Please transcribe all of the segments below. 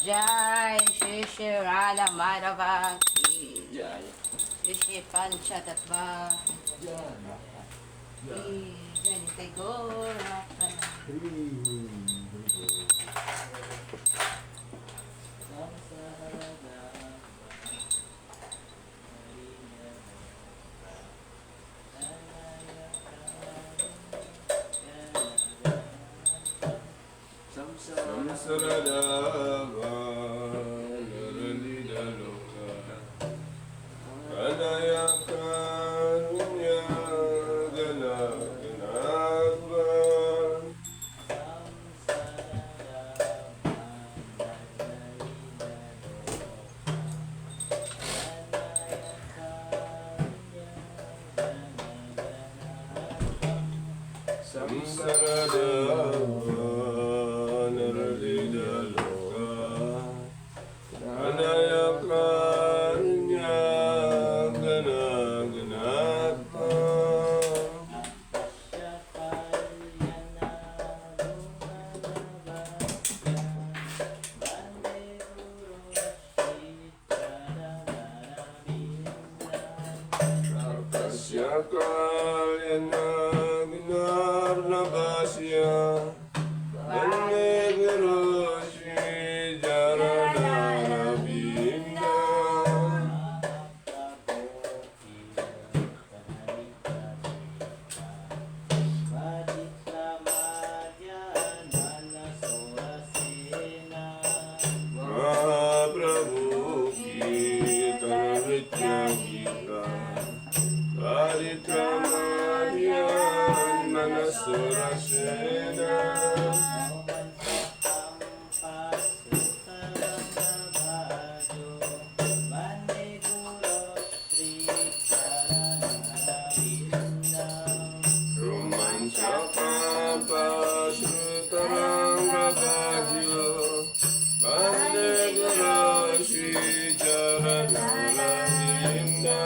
Jai Shri Shri Radha Madhava Ki Jai. Shri Shri Panchatattva Ki Jai Nitai Gaura Samsaradava Naralida Loka Pranaya Karunya Gana Ganava Samsaradava Naralida Loka Pranaya Karunya Gana Ganava Tapasya Kalyana Gnarnabhasya Vande Guru Shri Jaranara Vinda Mahaprabhu Ki Tanritya Gita Parikramadyan Manasura Sena Romancha Pampa Shrutaranga Bhajyo Vande Guru Shri Jaranara Vinda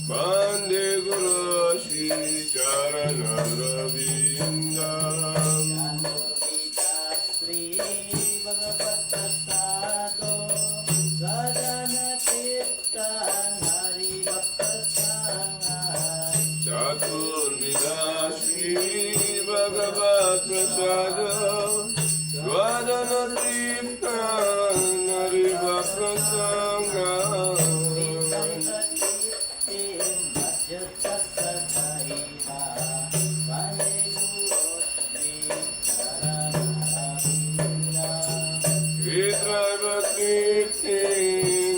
Vande Guru Shri Charanara Vinda Chaturvida Shri Bhagavat Prasada Swadana Tripta Nariva Prasanga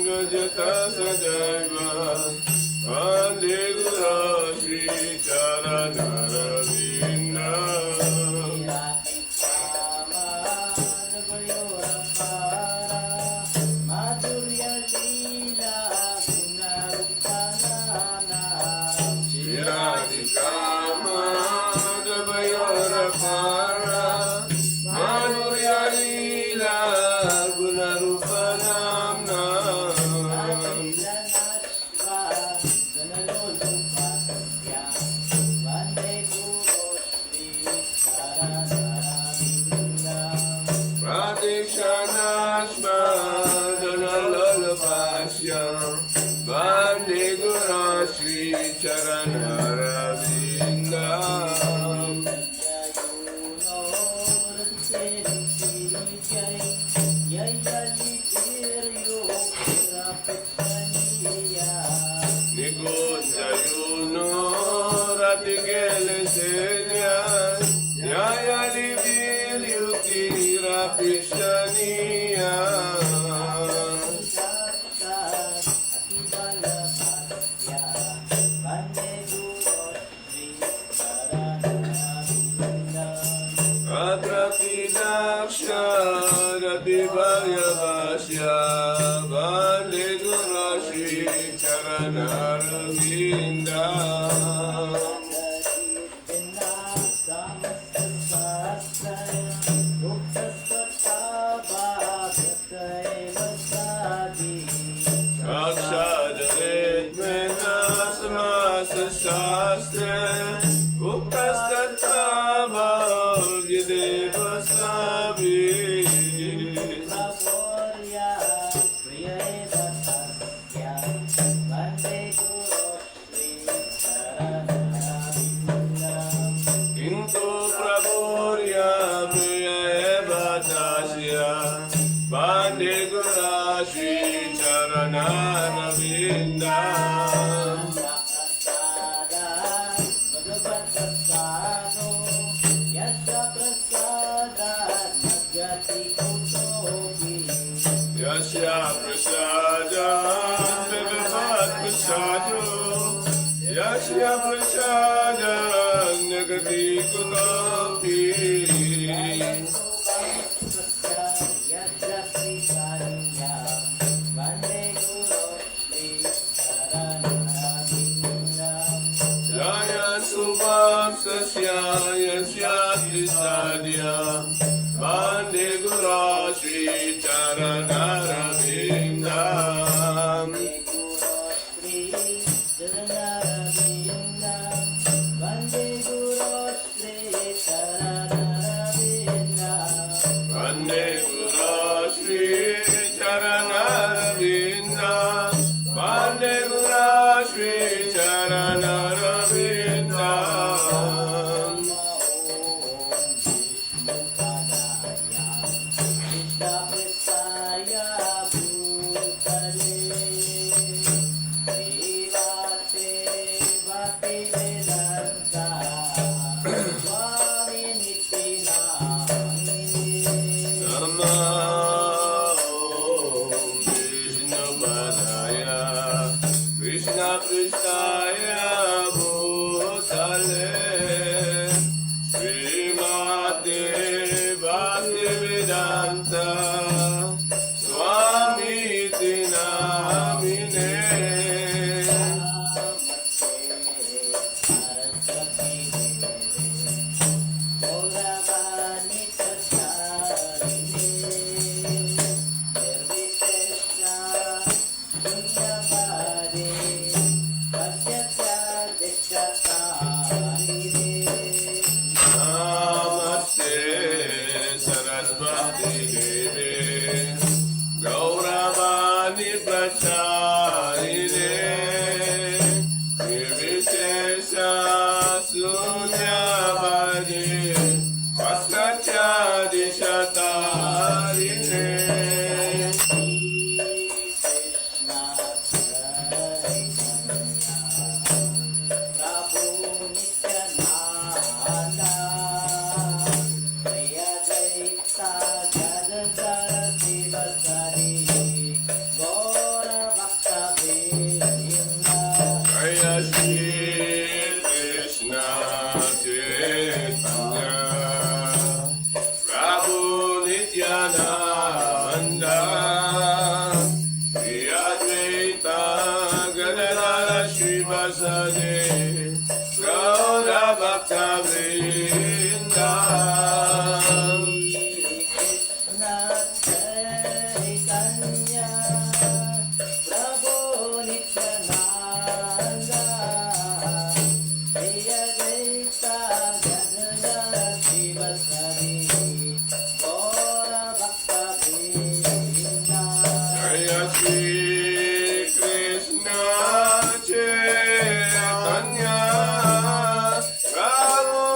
Rajata Sadaiva Vande Guru Shri Charanara Vinda Shiradika Madhavayor Para Madhurya Leela Gunarupanamna Pratishanashma Dhanalapasya Vande Guru Shri Charanara Vinda Nikunjayuno Bhakti Gelesenya Yaya Divil Yukira Pishaniya Atrapidaksha Radivayavasya Vande Gurashi Charanaravinda Akshadaret Menas Rasasastre Upastata Bhagideva Savi Into Prabhurya Priyeva Tasya Bande Gurashi Charanaravinda Yasya Prasada Bhagavat Prasado Yasya Prasada Nagati Kulopi Jaya Subham Sasya Yasya Trisadya Bande Gurashi Charanaravinda Bande Gurashi Charanaravinda Bande Gurashi Charanaravinda Krishna Pristaya Bhutale Srimate Bhaktivedanta Swami Tinamine Namaste Saraswati Devi Gauravani Pracharine Nirvishesha Sunyavadi Vaskachadi Shatarine Jaya Shri Krishna Chaitanya Prabhu Nityananda Shri Advaita Gadadhara Srivasadi Gaura Bhakta Vrinda Jaya Shri Krishna Chaitanya Prabhu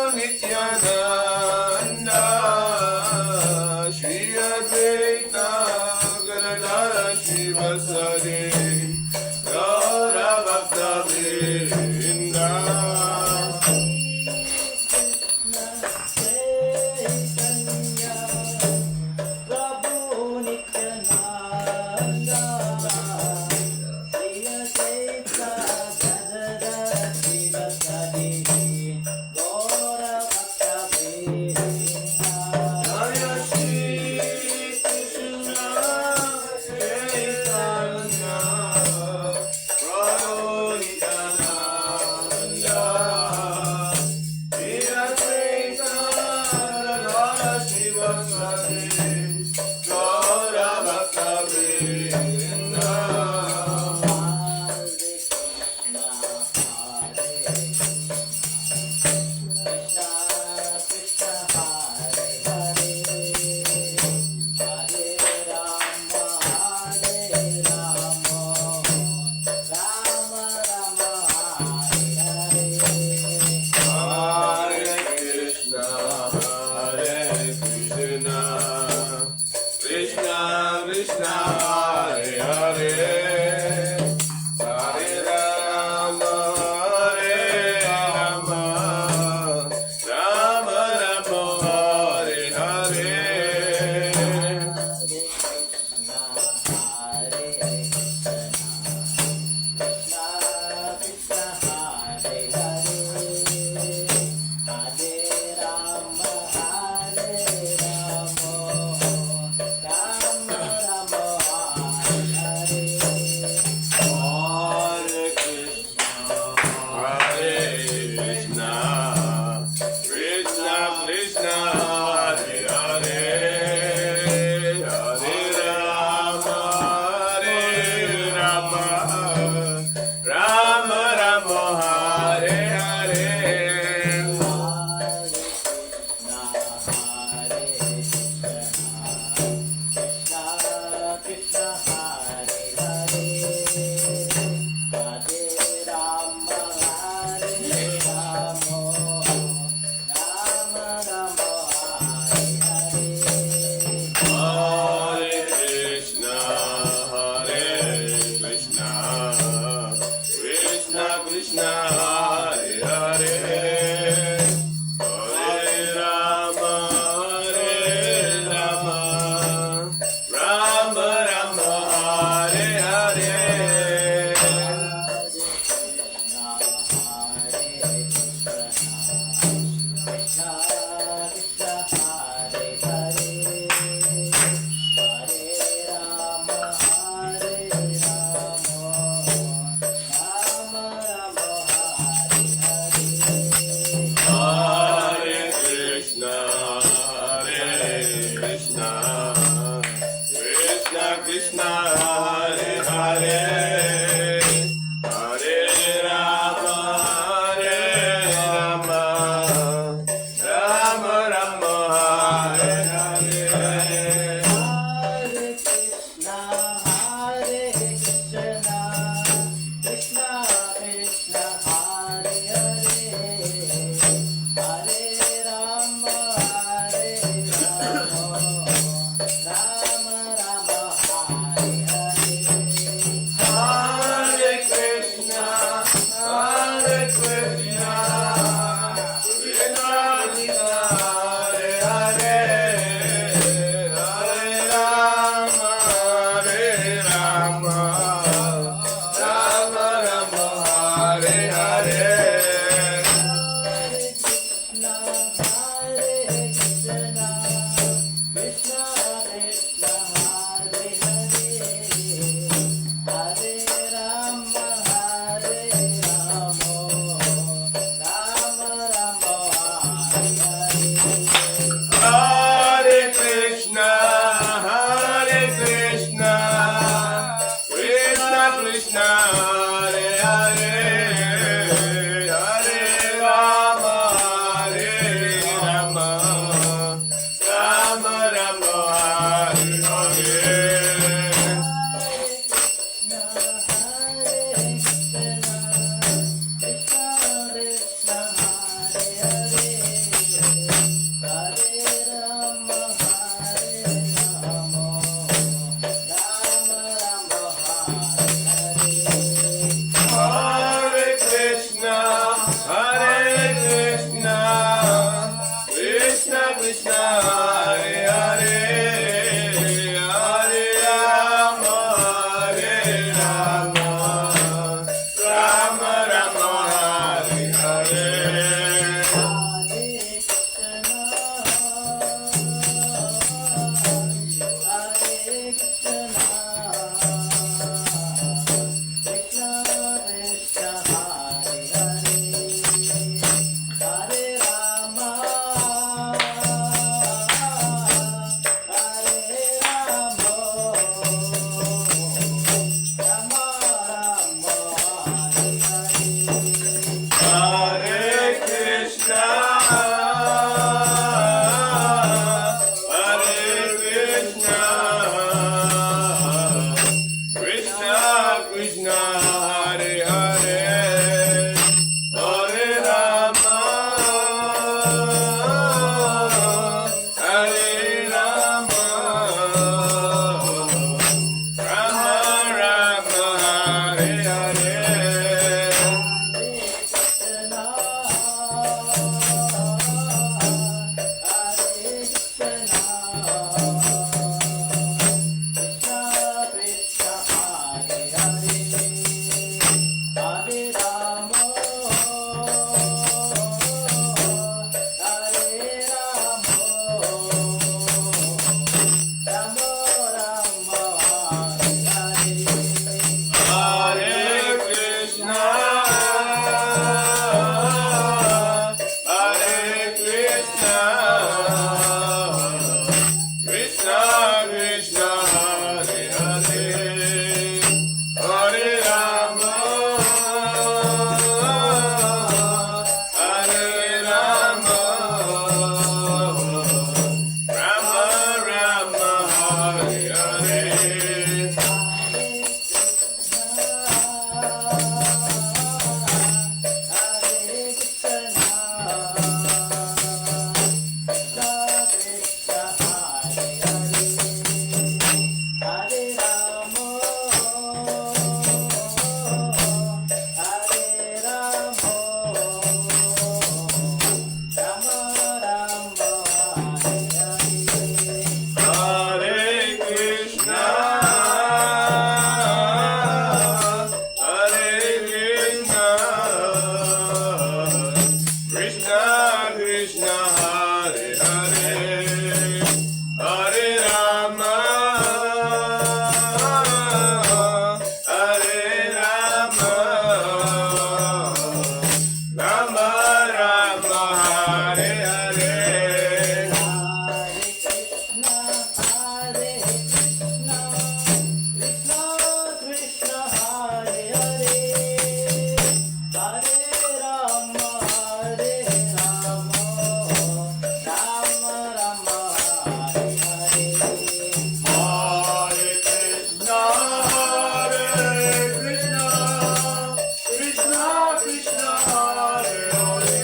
Krishna, Hare Hare,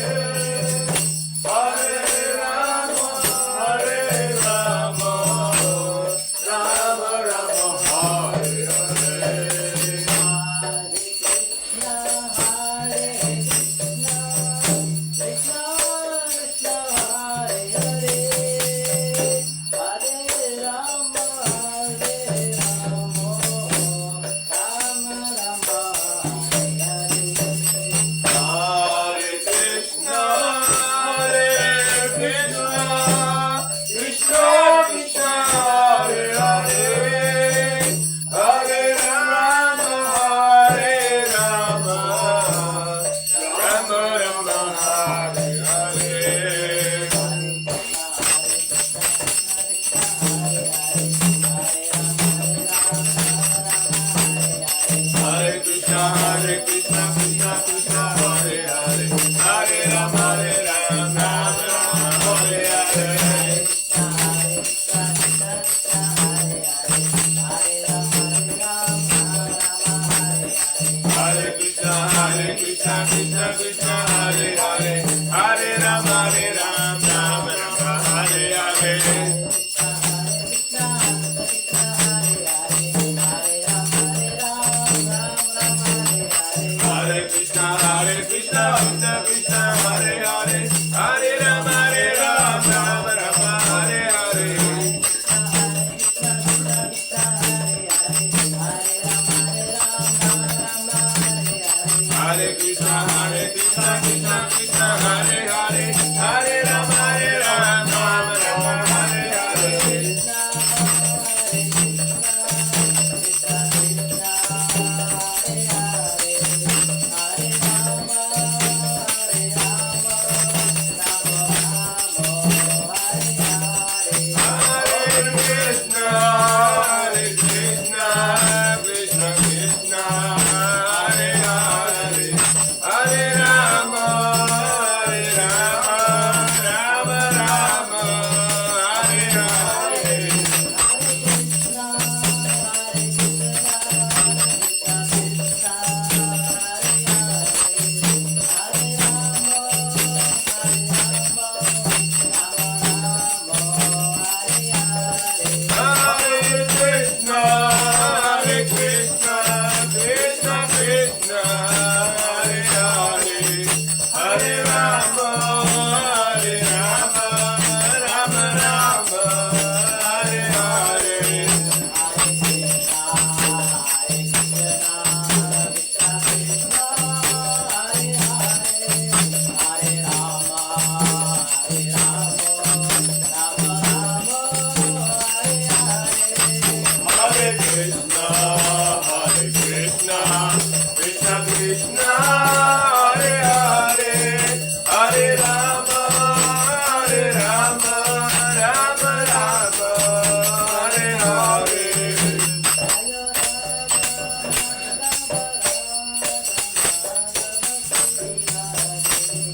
Hare Rama, Hare Rama, Rama Rama, Hare Hare. Hare Krishna, Krishna Krishna, Hare Hare, Hare Rama, Hare Rama, Rama Rama, Hare Hare. Hare Krishna, Krishna Krishna, Hare Hare, Hare Rama, Rama Rama, Hare Hare. Hare Krishna, Krishna Krishna, Hare Hare, Hare Rama, Rama Rama, Hare Hare. Hare Krishna, Krishna Krishna, Hare Hare, Hare Rama, Rama Rama, Hare Hare. Hare Krishna, Krishna Krishna, Hare Hare, Hare Rama, Rama Rama, Hare Hare. Hare Krishna, Krishna Krishna, Hare Hare, Hare Rama, Rama Rama, Hare Hare. Hare Krishna, Krishna Krishna, Hare Hare, Hare Rama, Rama Rama, Hare Hare. Hare Krishna, Krishna Krishna, Hare Hare, Hare Rama, Rama Rama, Hare Hare.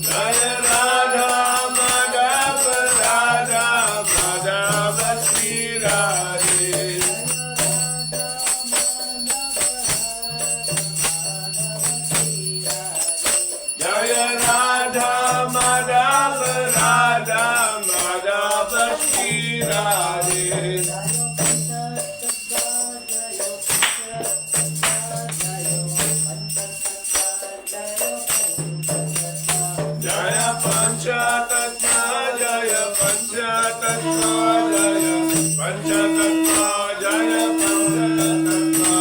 Jaya Radha Madhava, Radha Madhava, Shri Radhe. Jaya Radha Madhava, Radha Madhava, Shri Radhe. Jaya Panchatattva, Jaya Panchatattva, Jaya Panchatattva, Jaya Panchatattva.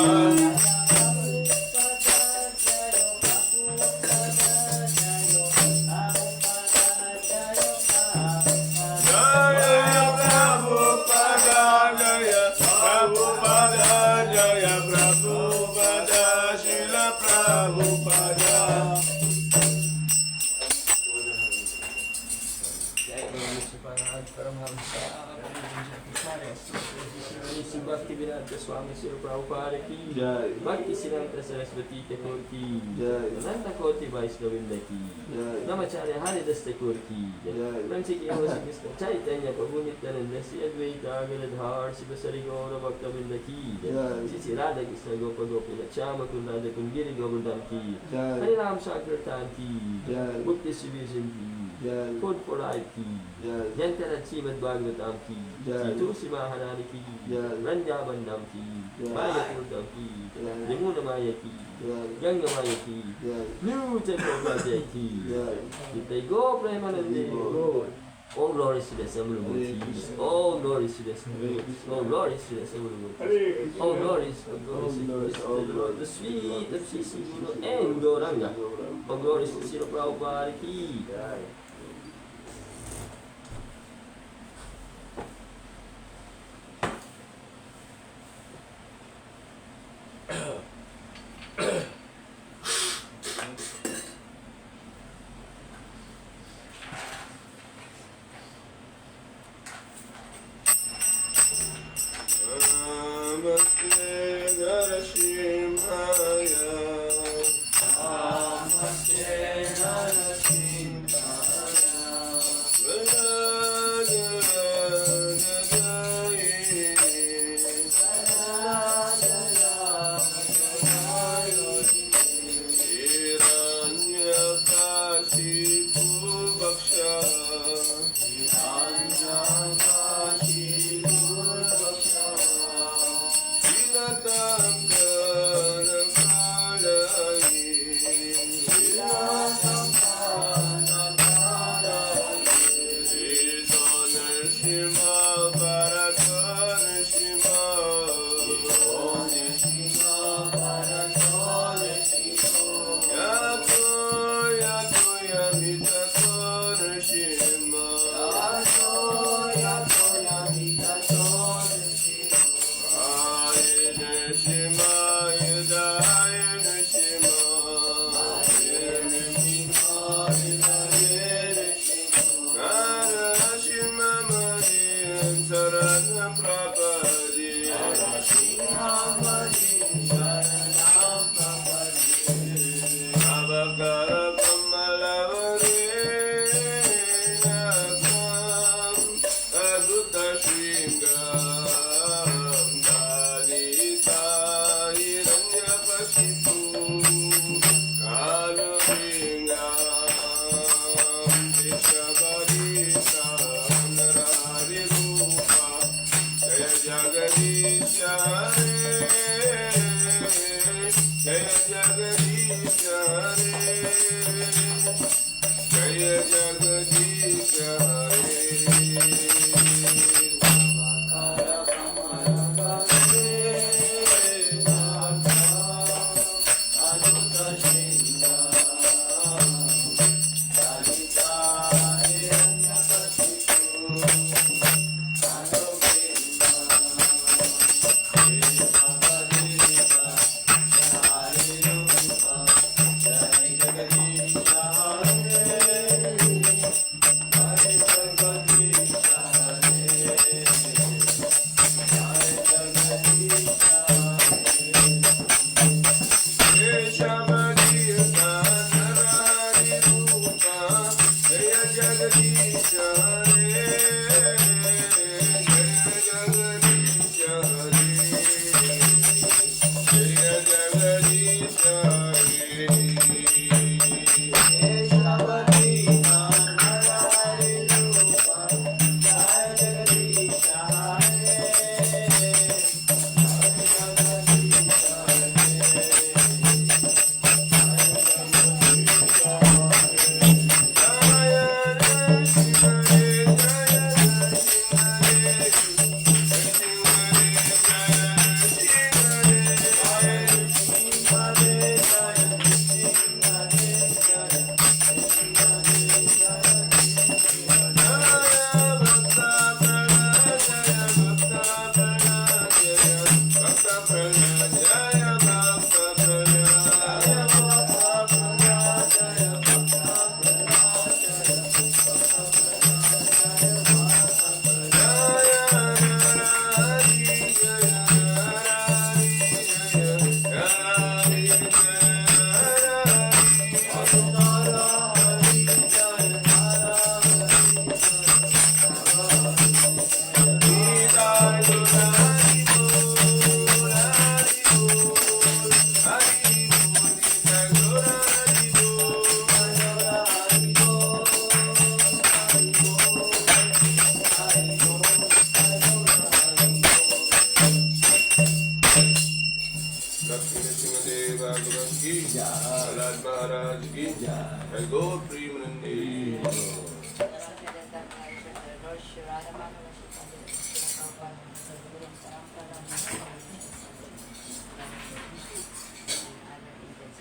Jaya Prabhupada, Jaya Prabhupada, Jaya Prabhupada, Srila Prabhupada. Jai Guru Paramahansa Paramahamsa Krishna भक्ति विराट स्वामी शिल प्रभुपाद की जय। भक्ति सिद्धांत सरस्वती ठाकुर की जय। अनंत कोटि वैष्णववृंद की जय। नमाचार्य हरिदास ठाकुर की जय। पंच की श्री कृष्ण चैतन्य प्रभु नित्यानंद श्री अद्वैत गिरधर शिव सरि गौर भक्तवृंद की जय। श्री श्री राधा कृष्ण गोप गोपी श्याम कुंड राधा कुंड गिरि गोवर्धन की जय। हरे राम संकीर्तन की जय। मुक्ति शिविर की जय। फूड फॉर लाइफ की जय। जयंती श्रीमद् भागवतम की जय। तुलसी महारानी की जय। वृंदावनम की जय। मायापुरम की जय। यमुना माया की जय। गंगा माया की जय। न्यू चक्रवर्ती की जय। They go Premanande. Oh glory to the Samuel. Oh glory to the Samuel. Oh glory to the Samuel. Oh glory to the sweet, the sweet, and Goranga. Oh glory to the Prabhupada ki. Yami go Premanandi. Lord Shri Radha Madhava Shri Pandit Shri Prabhupada Sadhguru Parampara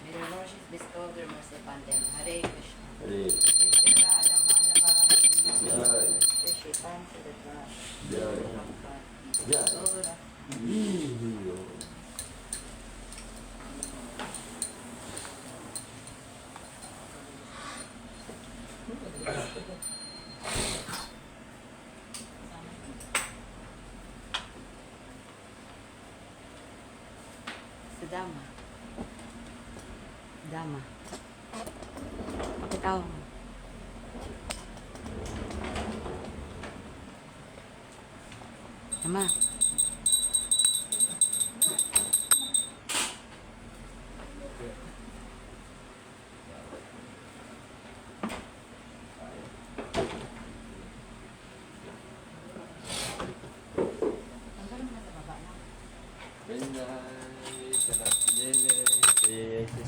May the Lord bestow their mercy upon them. Hare Krishna. Hare Shri Shri Radha Madhava Shri Jai. Shri Panchadata Jai. Jai. Gora. Dama. Dama. Ikaw. Dama.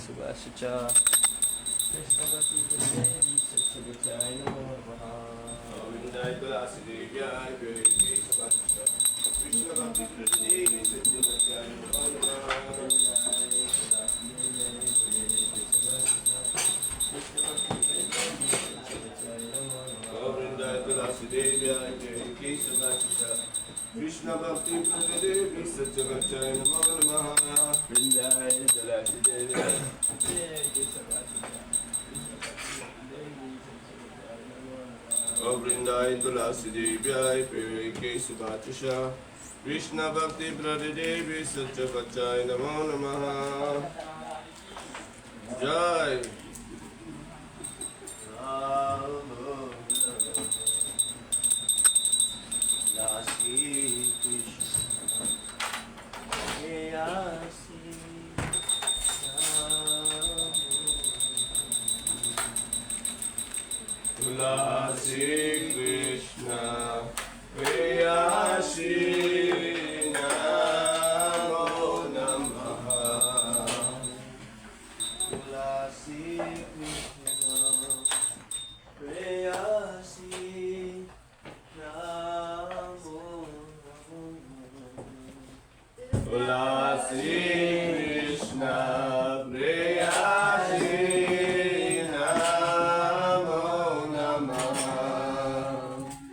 Subhashicha Krishna Bhakti Devi Satyagacaya Namaha Govindaya Tulasi Devaya Kesavasya Krishna Bhakti Devi Satyagacaya Namaha Govindaya Tulasi Devaya Kesavasya Krishna Bhakti Devi Satyagacaya Namaha Vrindaya Tulasi Devi Govindaya Tulasi Devaya Kesavasya Krishna Bhakti Devi Satyagacaya Namaha Jai Tulasi Krishna Prayasi Namo Namaha Tulasi Krishna Prayasi Namo Tulasi Krishna Prayasi Namo Namaha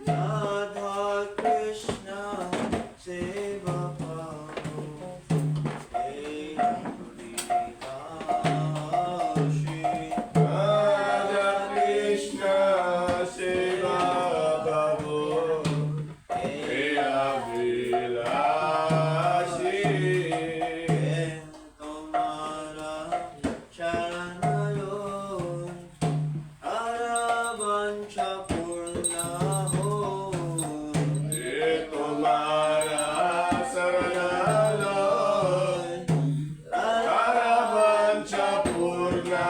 Radha Krishna Seva Radha Krishna Seva Babu Priya Vilasi Tomara Charanayo Aravancha Purna Ho Tumara Saranaloy Aravancha Purna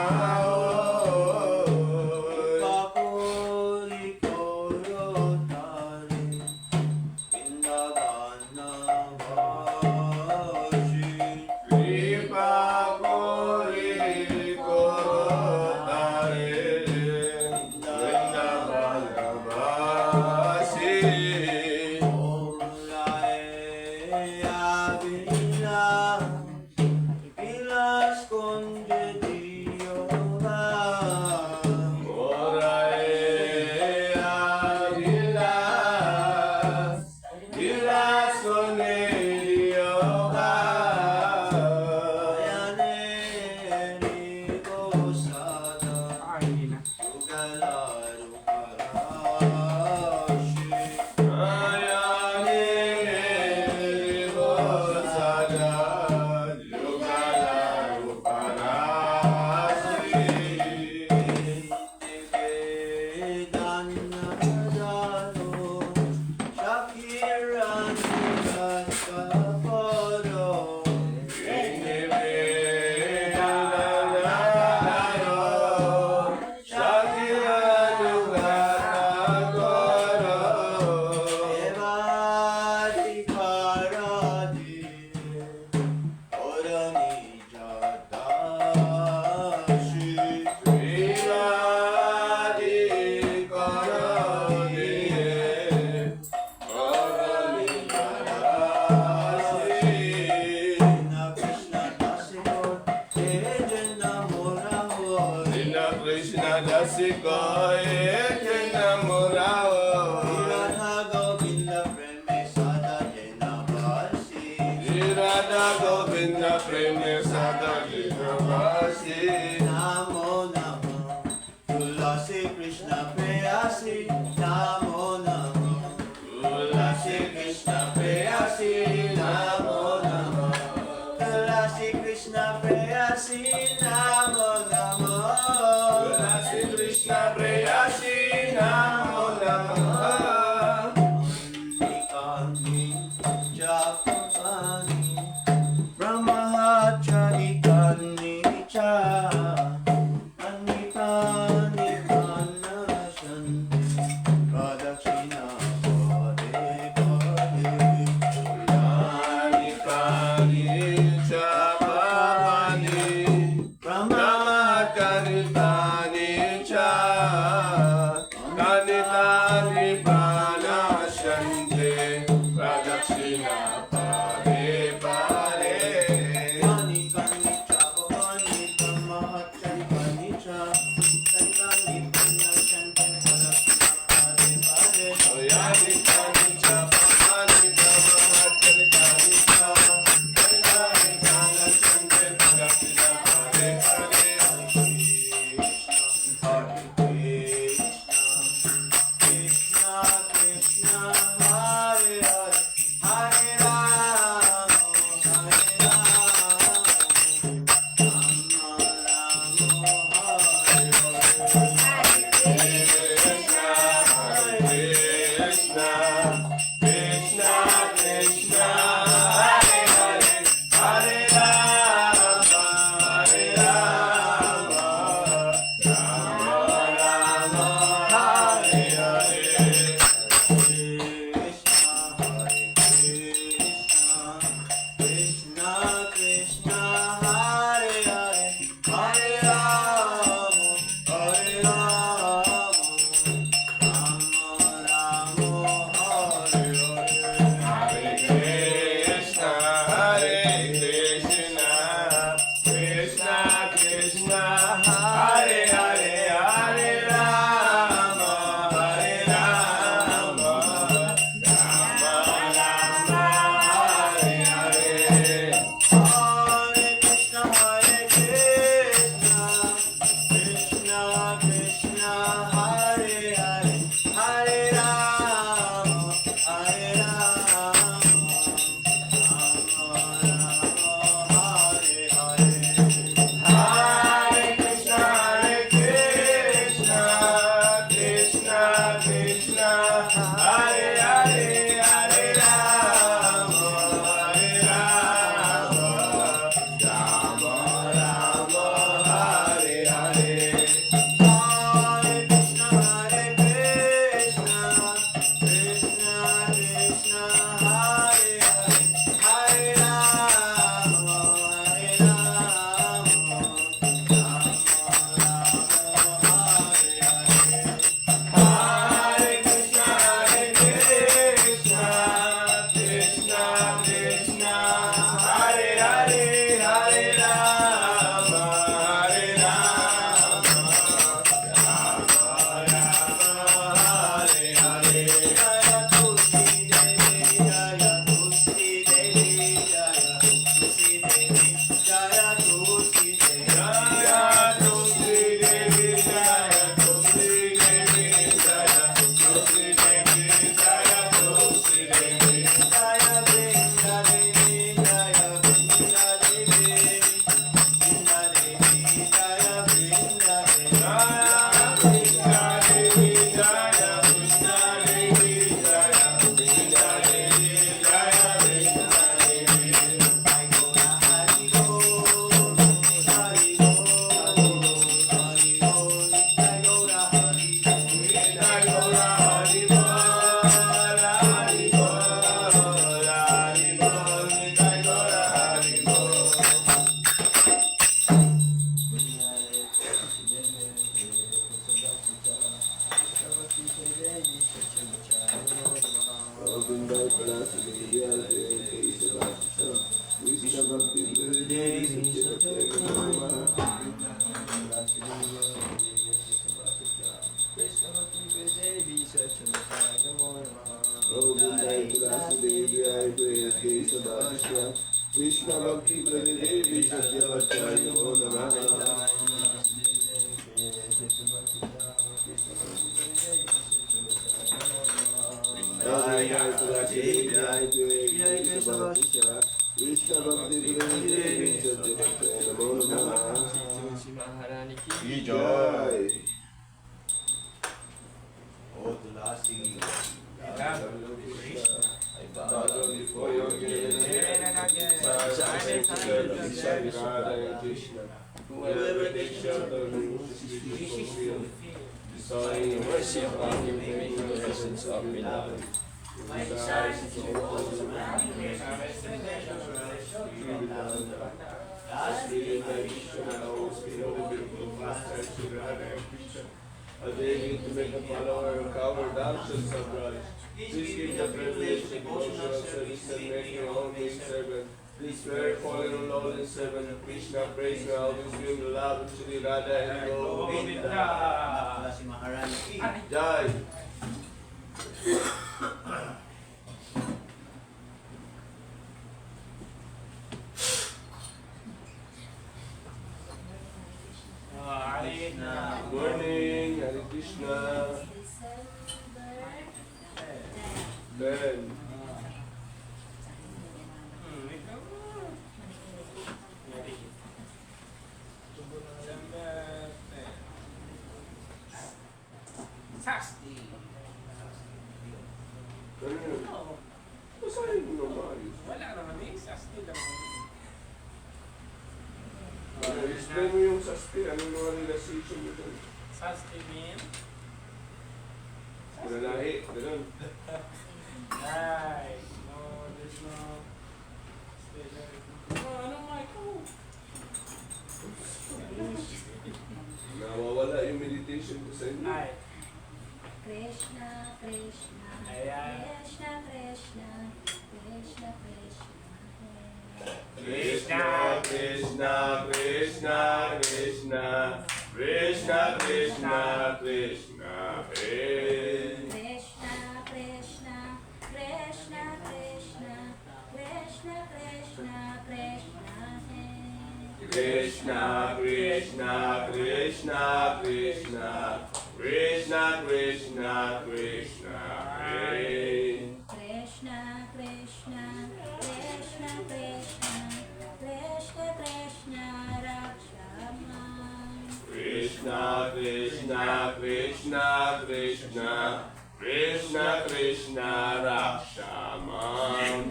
Kapuri Korotari Vindavana Vashi Kripa Kori Korotare Vrindavana Vasi Om Raya Vilas Konde Diyoga Moraea Vilas Vilas Sonelioga Ayane Gosada Ugalaru Parashi Ayane Rivosada Yugala Rupanasi Shakira कहे थे न मुराओ राधा गोविंद प्रेम सदा जन वासी राधा गोविंद प्रेम सदा जनवासी नमो नमो तुलसी कृष्ण प्रेयसी नमो नमो तुलसी कृष्ण प्रेयसी नमो नमो तुलसी कृष्ण प्रेयसी नमो नमो तुलसी कृष्ण प्रेयसी नमो नमः Nikanni Japani Brahmachari Kanni Cha Anitani Manashanti Pradakshina Pade Pade Kani kani chapani Brahmachari tani cha Kani tani pranashante Pradakshina pare pare Kani Kanni Chapani Brahmachari Kanni Cha Anitani Manashanti Pradakshina Pade Pade Yani kani chapani Brahmachari tani cha Kani pranashante Pradakshina pare pare Krishna, Krishna Krishna, Hare Hare, Hare Rama, Hare Rama, Rama Rama, Hare Hare. Krishna Krishna Hare Hare Hare Rama Hare Rama Rama Rama Hare Hare Hare Krishna, Hare Krishna, Krishna Krishna, Hare Hare, Hare Rama, Hare Rama, Rama Rama, Hare Hare. Hare Krishna Krishna Krishna Jai Jai Kesava Krishna Krishna Bhakti Pradadevi Satyavachai Namo Namaha Jai Jai Tulasi Jai Jai Kesava Krishna Krishna Bhakti Pradadevi Satyavachai Namo Namaha तुलसी महारानी की Jai Oh, Tulasi. Whoever takes shelter of the Sorry, mercy upon him, make the presence of beloved. A day to make a follower of our thousands of brothers. Please give the privilege of devotional service and make your own maid servant. Please swear, fallen on Lord and servant Krishna, praise me, always bring the love of Shri Radha and Govinda. Tulasi Maharani ki. Jai. Good morning, Hare Krishna. Ben. Ano yun? Basahin mo na maayos. Wala naman eh, sasti lang. Explain mo yung sasti. Anong mga realization mo dun? Sasti mean? Pinalahi. Ganun. Right. No, there's no... No, ano mic ko? Nawawala yung meditation ko sa inyo. Ay. Krishna, Krishna, Ayan. Krishna, Krishna, Krishna, Krishna. Krishna, Krishna, Krishna, Krishna, Krishna, Krishna, Krishna, Hare. Krishna, Krishna, Krishna, Krishna, Krishna, Krishna, Krishna, Hare. Krishna, Krishna, Krishna, Krishna, Krishna, Krishna, Krishna, Hare. Krishna, Krishna, Krishna, Krishna, Krishna, Krishna, Rakshama. Krishna, Krishna, Krishna, Krishna, Krishna, Krishna, Rakshama.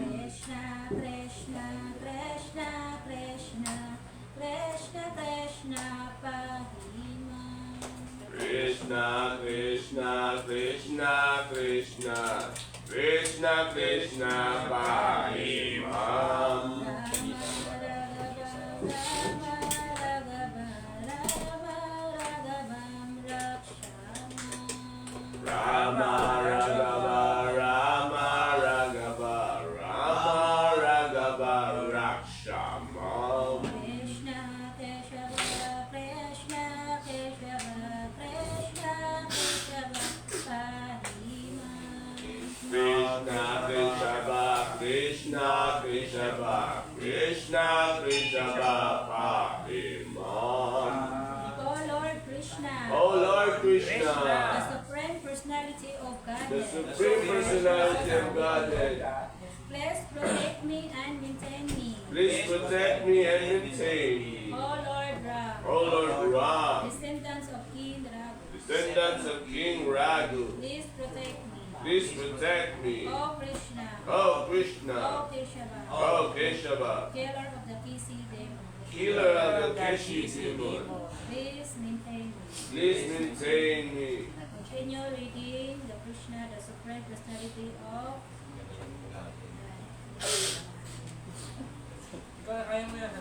Krishna, Krishna, Krishna, Krishna, Krishna, Krishna, Pahima. Krishna, Krishna, Krishna, Krishna, Krishna, Krishna, Pahimam. Rama, Raghava, Rama, Raghava, Rama, Raghava, Rakshamam. Krishna, Keshava, Krishna, Keshava, Krishna, Keshava, Pahima. Krishna, Krishna, Krishna, Krishna, Krishna, Krishna, Pahimam. Oh Lord Krishna, Oh Lord the Krishna, Supreme Personality of the Godhead, Supreme Personality of Godhead, please protect me and maintain me. please protect me and maintain me. Oh Lord Ram, Oh Lord Ram, descendants of King Raghu, descendants of King Raghu, please protect me. please protect me. Oh Krishna, Oh Krishna, oh Keshava, oh Keshava, killer of the Kisi demon, healer of the Keshi demon, please maintain me. please maintain me. Continue reading the Krishna, the Supreme Personality of Kaya mo yan.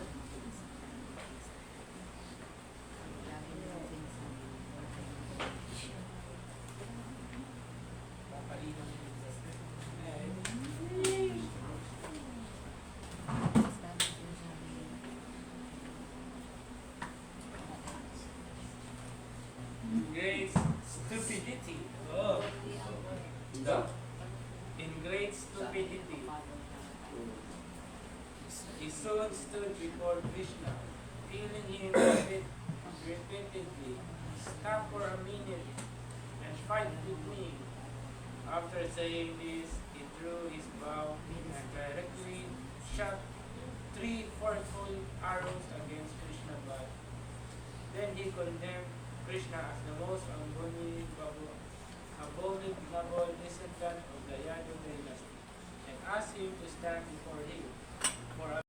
Great stupidity. Oh. In great stupidity. He soon stood before Krishna, feeling him repeatedly. Stop for a minute and fight with me. After saying this, he drew his bow and directly shot 3 forceful arrows against Krishna's body. Then he condemned Krishna as the most abominable descendant of the Yadu dynasty and asked him to stand before him. For a